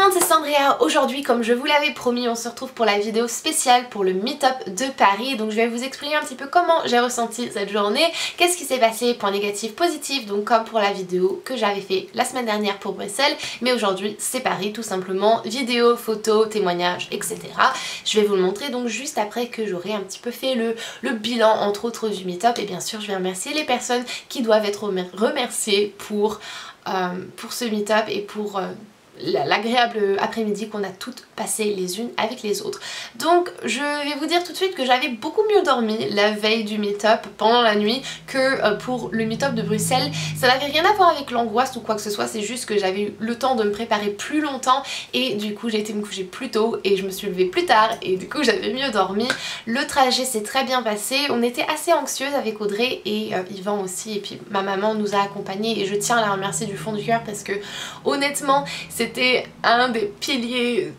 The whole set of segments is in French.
monde, c'est Sandrea. Aujourd'hui, comme je vous l'avais promis, on se retrouve pour la vidéo spéciale pour le meet-up de Paris. Donc je vais vous expliquer un petit peu comment j'ai ressenti cette journée, qu'est-ce qui s'est passé, points négatifs, positifs, donc comme pour la vidéo que j'avais fait la semaine dernière pour Bruxelles. Mais aujourd'hui, c'est Paris tout simplement, vidéo, photos, témoignages, etc. Je vais vous le montrer donc juste après que j'aurai un petit peu fait le bilan entre autres du meet-up. Et bien sûr, je vais remercier les personnes qui doivent être remerciées pour ce meet-up et pour l'agréable après-midi qu'on a toutes passé les unes avec les autres. Donc je vais vous dire tout de suite que j'avais beaucoup mieux dormi la veille du meet-up pendant la nuit que pour le meet-up de Bruxelles. Ça n'avait rien à voir avec l'angoisse ou quoi que ce soit, c'est juste que j'avais eu le temps de me préparer plus longtemps et du coup j'ai été me coucher plus tôt et je me suis levée plus tard et du coup j'avais mieux dormi. Le trajet s'est très bien passé, on était assez anxieuse avec Audrey et Yvan aussi, et puis ma maman nous a accompagnés et je tiens à la remercier du fond du cœur parce que honnêtement c'était un des piliers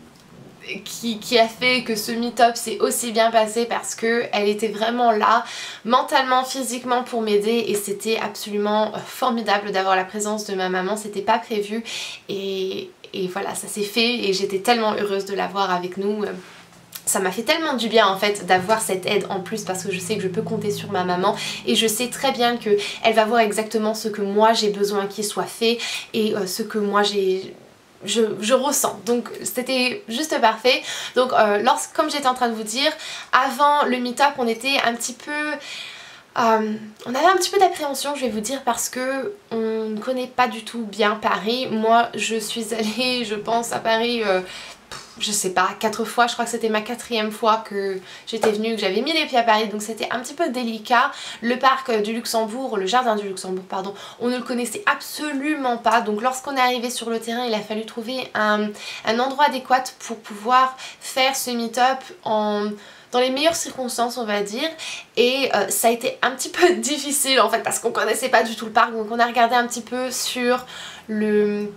qui a fait que ce meet-up s'est aussi bien passé, parce qu'elle était vraiment là mentalement, physiquement pour m'aider et c'était absolument formidable d'avoir la présence de ma maman. C'était pas prévu et voilà, ça s'est fait et j'étais tellement heureuse de l'avoir avec nous. Ça m'a fait tellement du bien en fait d'avoir cette aide en plus, parce que je sais que je peux compter sur ma maman et je sais très bien qu'elle va voir exactement ce que moi j'ai besoin qu'il soit fait et ce que moi je ressens. Donc c'était juste parfait. Donc comme j'étais en train de vous dire, avant le meet-up on était un petit peu... on avait un petit peu d'appréhension, je vais vous dire, parce que on ne connaît pas du tout bien Paris. Moi je suis allée, je pense, à Paris je sais pas, 4 fois, je crois que c'était ma 4e fois que j'étais venue, que j'avais mis les pieds à Paris, donc c'était un petit peu délicat. Le parc du Luxembourg, le jardin du Luxembourg pardon, on ne le connaissait absolument pas, donc lorsqu'on est arrivé sur le terrain il a fallu trouver un endroit adéquat pour pouvoir faire ce meet-up dans les meilleures circonstances on va dire, et ça a été un petit peu difficile en fait parce qu'on connaissait pas du tout le parc, donc on a regardé un petit peu sur le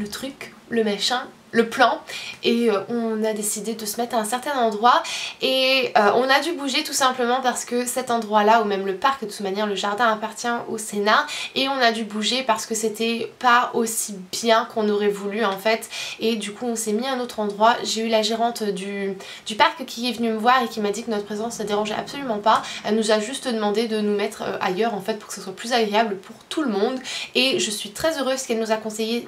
truc, le machin, le plan, et on a décidé de se mettre à un certain endroit et on a dû bouger tout simplement parce que cet endroit là, ou même le parc, de toute manière le jardin appartient au Sénat, et on a dû bouger parce que c'était pas aussi bien qu'on aurait voulu en fait, et du coup on s'est mis à un autre endroit. J'ai eu la gérante du parc qui est venue me voir et qui m'a dit que notre présence ne dérangeait absolument pas. Elle nous a juste demandé de nous mettre ailleurs en fait pour que ce soit plus agréable pour tout le monde, et je suis très heureuse qu'elle nous ait conseillé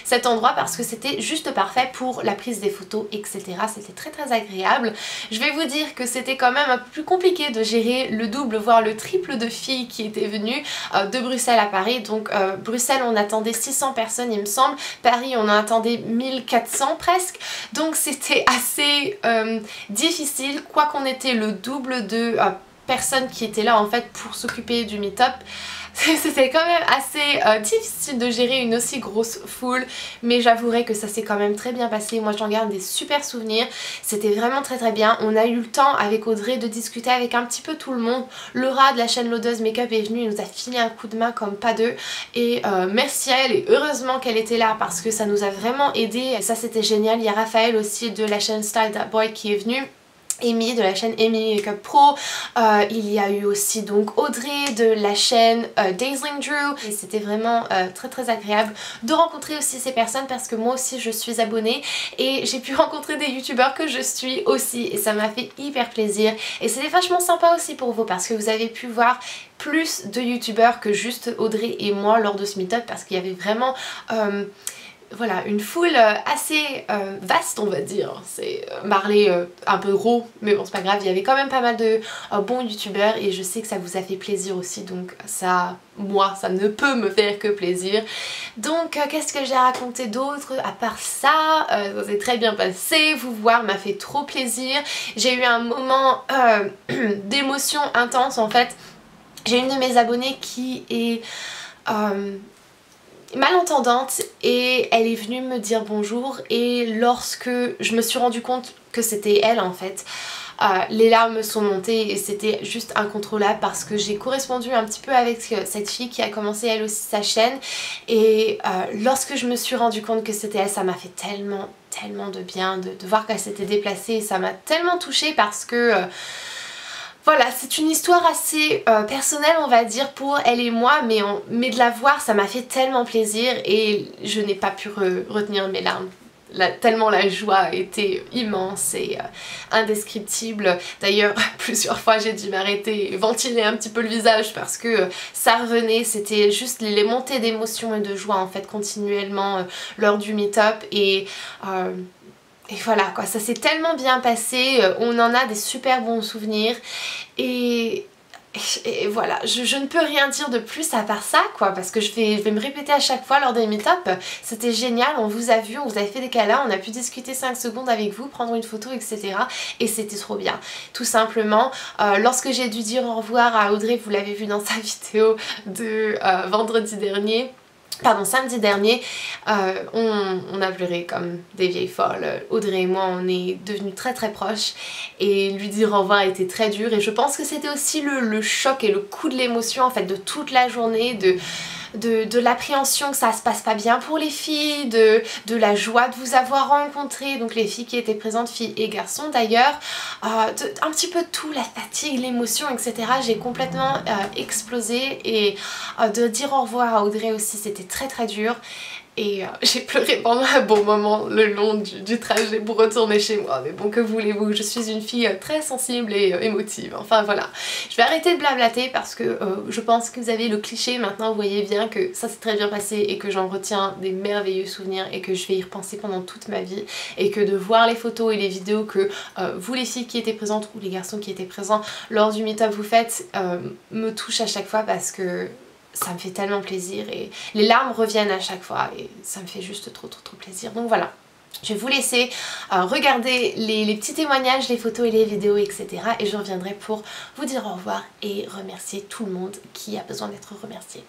cet endroit parce que c'était juste parfait pour la prise des photos, etc. C'était très agréable. Je vais vous dire que c'était quand même un peu plus compliqué de gérer le double voire le triple de filles qui étaient venues de Bruxelles à Paris. Donc Bruxelles on attendait 600 personnes il me semble, Paris on en attendait 1400 presque, donc c'était assez difficile, quoi qu'on était le double de personnes qui étaient là en fait pour s'occuper du meet-up. C'était quand même assez difficile de gérer une aussi grosse foule, mais j'avouerai que ça s'est quand même très bien passé. Moi j'en garde des super souvenirs, c'était vraiment très bien. On a eu le temps avec Audrey de discuter avec un petit peu tout le monde. Laura de la chaîne L'Odeuse Makeup est venue, elle nous a filé un coup de main comme pas deux, et merci à elle, et heureusement qu'elle était là parce que ça nous a vraiment aidé. Ça c'était génial. Il y a Raphaël aussi de la chaîne Style That Boy qui est venu, Amy de la chaîne Amy Makeup Pro, il y a eu aussi donc Audrey de la chaîne Dazzling Drew, et c'était vraiment très agréable de rencontrer aussi ces personnes parce que moi aussi je suis abonnée et j'ai pu rencontrer des youtubeurs que je suis aussi, et ça m'a fait hyper plaisir, et c'était vachement sympa aussi pour vous parce que vous avez pu voir plus de youtubeurs que juste Audrey et moi lors de ce meet-up, parce qu'il y avait vraiment voilà, une foule assez vaste on va dire. C'est Marley un peu gros, mais bon c'est pas grave, il y avait quand même pas mal de bons youtubeurs et je sais que ça vous a fait plaisir aussi, donc ça, moi, ça ne peut me faire que plaisir. Donc qu'est-ce que j'ai raconté d'autre à part ça? Ça s'est très bien passé, vous voir m'a fait trop plaisir. J'ai eu un moment d'émotion intense en fait. J'ai une de mes abonnées qui est malentendante et elle est venue me dire bonjour, et lorsque je me suis rendu compte que c'était elle en fait, les larmes me sont montées et c'était juste incontrôlable parce que j'ai correspondu un petit peu avec cette fille qui a commencé elle aussi sa chaîne, et lorsque je me suis rendu compte que c'était elle, ça m'a fait tellement de bien de voir qu'elle s'était déplacée, et ça m'a tellement touchée parce que Voilà, c'est une histoire assez personnelle on va dire pour elle et moi, mais de la voir ça m'a fait tellement plaisir et je n'ai pas pu retenir mes larmes. Tellement la joie était immense et indescriptible. D'ailleurs plusieurs fois j'ai dû m'arrêter et ventiler un petit peu le visage parce que ça revenait, c'était juste les montées d'émotions et de joie en fait continuellement lors du meet-up et voilà quoi, ça s'est tellement bien passé, on en a des super bons souvenirs et voilà, je ne peux rien dire de plus à part ça quoi, parce que je vais me répéter à chaque fois lors des meet-up. C'était génial, on vous a vu, on vous a fait des câlins, on a pu discuter 5 secondes avec vous, prendre une photo etc. Et c'était trop bien, tout simplement. Lorsque j'ai dû dire au revoir à Audrey, vous l'avez vu dans sa vidéo de vendredi dernier, pardon, samedi dernier, on a pleuré comme des vieilles folles. Audrey et moi on est devenus très proches et lui dire au revoir était très dur et je pense que c'était aussi le choc et le coup de l'émotion en fait de toute la journée, de l'appréhension que ça se passe pas bien pour les filles, de la joie de vous avoir rencontré, donc les filles qui étaient présentes, filles et garçons d'ailleurs, un petit peu tout, la fatigue, l'émotion etc. J'ai complètement explosé et de dire au revoir à Audrey aussi c'était très dur. Et j'ai pleuré pendant un bon moment le long du trajet pour retourner chez moi. Mais bon, que voulez-vous, je suis une fille très sensible et émotive. Enfin voilà, je vais arrêter de blablater parce que je pense que vous avez le cliché. Maintenant vous voyez bien que ça s'est très bien passé et que j'en retiens des merveilleux souvenirs et que je vais y repenser pendant toute ma vie. Et que de voir les photos et les vidéos que vous les filles qui étaient présentes ou les garçons qui étaient présents lors du meet-up vous faites me touche à chaque fois parce que ça me fait tellement plaisir et les larmes reviennent à chaque fois et ça me fait juste trop plaisir. Donc voilà, je vais vous laisser regarder les petits témoignages, les photos et les vidéos etc. Et je reviendrai pour vous dire au revoir et remercier tout le monde qui a besoin d'être remercié.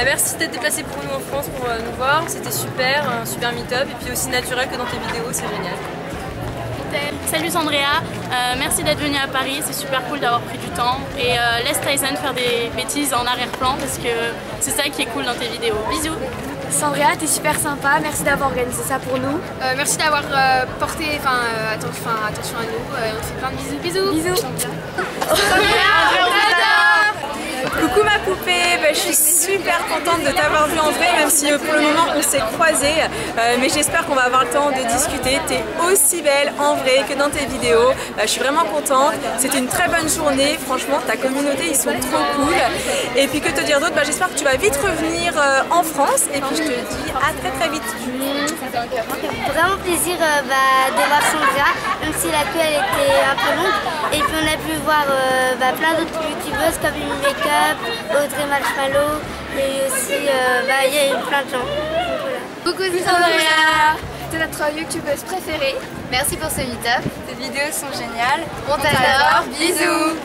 Merci d'être déplacé pour nous en France pour nous voir, c'était super, un super meet-up et puis aussi naturel que dans tes vidéos, c'est génial. Salut Sandrea, merci d'être venue à Paris, c'est super cool d'avoir pris du temps et laisse Tyson faire des bêtises en arrière-plan parce que c'est ça qui est cool dans tes vidéos. Bisous. Sandrea, t'es super sympa, merci d'avoir organisé ça pour nous. Merci d'avoir porté attention à nous, on te fait plein de bisous. Bisous. Coucou ma poupée, je suis super contente de t'avoir vu en vrai, même si pour le moment on s'est croisés, mais j'espère qu'on va avoir le temps de discuter. T'es aussi belle en vrai que dans tes vidéos, je suis vraiment contente, c'était une très bonne journée, franchement ta communauté ils sont trop cool. Et puis que te dire d'autre, j'espère que tu vas vite revenir en France et puis je te dis à très vite. Vraiment plaisir de voir Sandrea, même si la queue elle était un peu longue. Et puis on a pu voir plein d'autres youtubeuses comme une Make-up, Audrey Marshmallow et aussi il y a eu plein de gens. Donc, voilà. Coucou Sandrea, t'es notre youtubeuse préférée. Merci pour ce meet-up. Tes vidéos sont géniales. On t'adore. Bisous.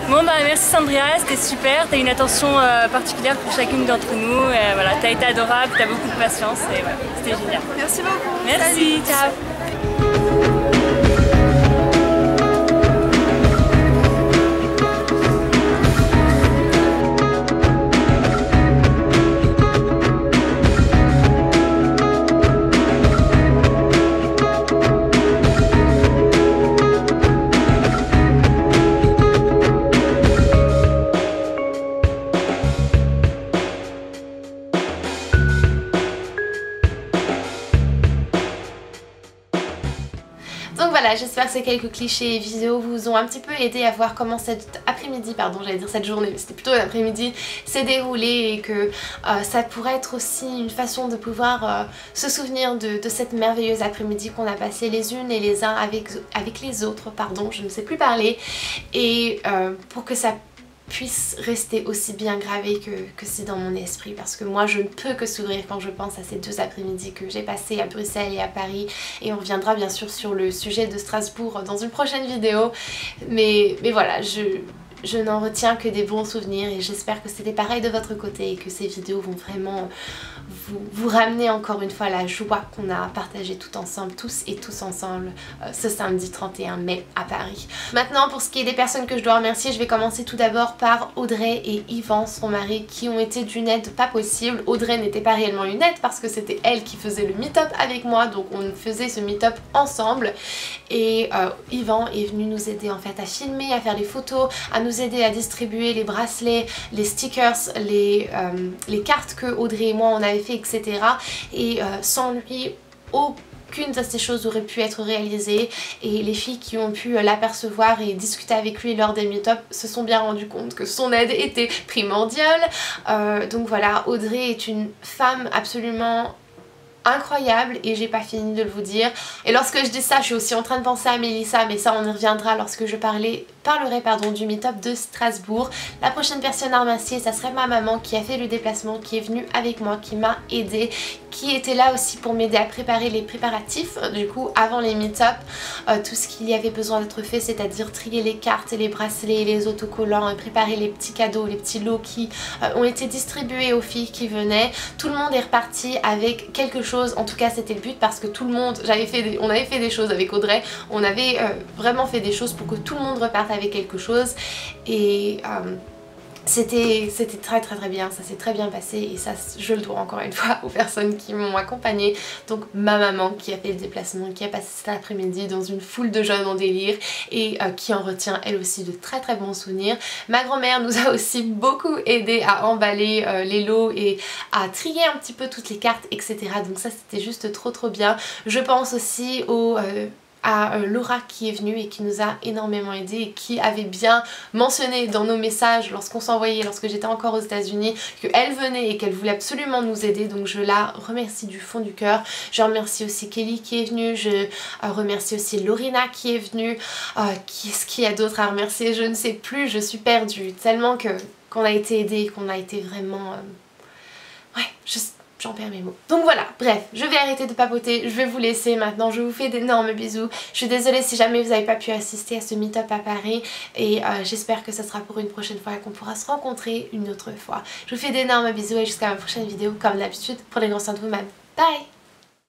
Bon merci Sandrea, c'était super, t'as une attention particulière pour chacune d'entre nous, et, voilà, t'as été adorable, t'as beaucoup de patience et voilà, c'était génial. Merci beaucoup. Merci, ciao. Donc voilà, j'espère que ces quelques clichés et vidéos vous ont un petit peu aidé à voir comment cet après-midi, pardon j'allais dire cette journée mais c'était plutôt l'après-midi, s'est déroulé et que ça pourrait être aussi une façon de pouvoir se souvenir de cette merveilleuse après-midi qu'on a passé les unes et les uns avec les autres, pardon je ne sais plus parler, et pour que ça puisse rester aussi bien gravé que c'est dans mon esprit, parce que moi je ne peux que sourire quand je pense à ces 2 après-midi que j'ai passé à Bruxelles et à Paris, et on reviendra bien sûr sur le sujet de Strasbourg dans une prochaine vidéo, mais voilà, je n'en retiens que des bons souvenirs et j'espère que c'était pareil de votre côté et que ces vidéos vont vraiment vous ramener encore une fois la joie qu'on a partagée tout ensemble, tous et tous ensemble, ce samedi 31 mai à Paris. Maintenant, pour ce qui est des personnes que je dois remercier, je vais commencer tout d'abord par Audrey et Yvan, son mari, qui ont été d'une aide pas possible. Audrey n'était pas réellement une aide parce que c'était elle qui faisait le meet-up avec moi, donc on faisait ce meet-up ensemble, et Yvan est venu nous aider en fait à filmer, à faire les photos, à nous aider à distribuer les bracelets, les stickers, les cartes que Audrey et moi on avait fait, etc. Et sans lui, aucune de ces choses aurait pu être réalisée, et les filles qui ont pu l'apercevoir et discuter avec lui lors des meet-up se sont bien rendu compte que son aide était primordiale. Donc voilà, Audrey est une femme absolument incroyable et j'ai pas fini de le vous dire. Et lorsque je dis ça, je suis aussi en train de penser à Mélissa, mais ça on y reviendra lorsque je parlerai du meet-up de Strasbourg. La prochaine personne à remercier, ça serait ma maman qui a fait le déplacement, qui est venue avec moi, qui m'a aidée, qui était là aussi pour m'aider à préparer les préparatifs, du coup avant les meet-up, tout ce qu'il y avait besoin d'être fait, c'est-à-dire trier les cartes et les bracelets, les autocollants, préparer les petits cadeaux, les petits lots qui ont été distribués aux filles qui venaient. Tout le monde est reparti avec quelque chose, en tout cas c'était le but, parce que tout le monde, on avait fait des choses avec Audrey, on avait vraiment fait des choses pour que tout le monde reparte avec quelque chose, et c'était très bien, ça s'est très bien passé, et ça je le dois encore une fois aux personnes qui m'ont accompagnée. Donc ma maman qui a fait le déplacement, qui a passé cet après-midi dans une foule de jeunes en délire et qui en retient elle aussi de très bons souvenirs. Ma grand-mère nous a aussi beaucoup aidé à emballer les lots et à trier un petit peu toutes les cartes, etc. Donc ça c'était juste trop bien. Je pense aussi à Laura qui est venue et qui nous a énormément aidé et qui avait bien mentionné dans nos messages lorsqu'on s'envoyait, lorsque j'étais encore aux États-Unis, qu'elle venait et qu'elle voulait absolument nous aider, donc je la remercie du fond du cœur. Je remercie aussi Kelly qui est venue, je remercie aussi Lorena qui est venue, qu'est-ce qu'il y a d'autre à remercier, je ne sais plus, je suis perdue, tellement qu'on a été aidés, qu'on a été vraiment... J'en perds mes mots. Donc voilà, bref, je vais arrêter de papoter, je vais vous laisser maintenant, je vous fais d'énormes bisous. Je suis désolée si jamais vous n'avez pas pu assister à ce meet-up à Paris, et j'espère que ça sera pour une prochaine fois et qu'on pourra se rencontrer une autre fois. Je vous fais d'énormes bisous et jusqu'à ma prochaine vidéo, comme d'habitude, prenez grand soin de vous-même. Bye!